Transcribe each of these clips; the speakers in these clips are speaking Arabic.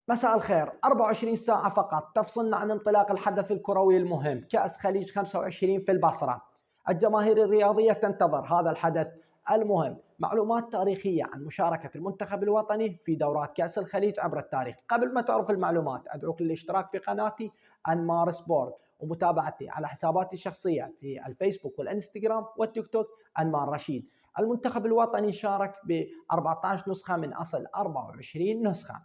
مساء الخير. 24 ساعة فقط تفصلنا عن انطلاق الحدث الكروي المهم كأس خليج 25 في البصرة. الجماهير الرياضية تنتظر هذا الحدث المهم. معلومات تاريخية عن مشاركة المنتخب الوطني في دورات كأس الخليج عبر التاريخ. قبل ما تعرف المعلومات أدعوك للاشتراك في قناتي أنمار سبورت ومتابعتي على حساباتي الشخصية في الفيسبوك والإنستغرام والتيك توك أنمار رشيد. المنتخب الوطني شارك ب 14 نسخة من أصل 24 نسخة،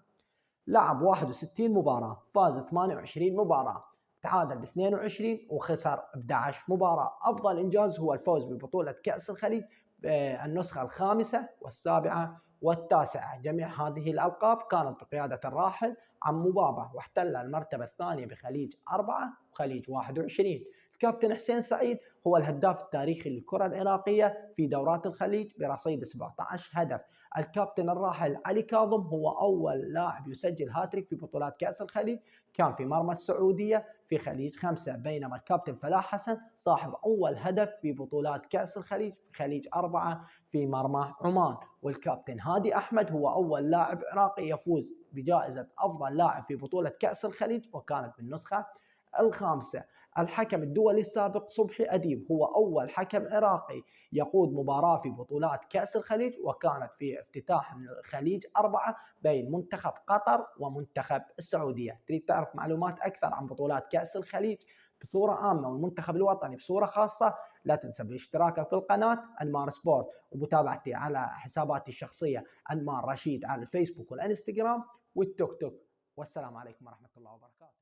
لعب 61 مباراة، فاز 28 مباراة، تعادل ب 22 وخسر 11 مباراة. أفضل إنجاز هو الفوز ببطولة كأس الخليج النسخة الخامسة والسابعة والتاسعة. جميع هذه الألقاب كانت بقيادة الراحل عمو بابا، واحتل المرتبة الثانية بخليج 4 وخليج 21. الكابتن حسين سعيد هو الهداف التاريخي للكرة العراقية في دورات الخليج برصيد 17 هدف. الكابتن الراحل علي كاظم هو أول لاعب يسجل هاتريك في بطولات كأس الخليج، كان في مرمى السعودية في خليج 5. بينما الكابتن فلاح حسن صاحب أول هدف في بطولات كأس الخليج في خليج 4 في مرمى عمان. والكابتن هادي أحمد هو أول لاعب عراقي يفوز بجائزة أفضل لاعب في بطولة كأس الخليج، وكانت بالنسخة الخامسة. الحكم الدولي السابق صبحي أديب هو أول حكم عراقي يقود مباراة في بطولات كأس الخليج، وكانت في افتتاح الخليج 4 بين منتخب قطر ومنتخب السعودية. تريد تعرف معلومات أكثر عن بطولات كأس الخليج بصورة عامة والمنتخب الوطني بصورة خاصة؟ لا تنسى بالاشتراك في القناة أنمار سبورت ومتابعتي على حساباتي الشخصية أنمار رشيد على الفيسبوك والإنستغرام والتيك توك. والسلام عليكم ورحمة الله وبركاته.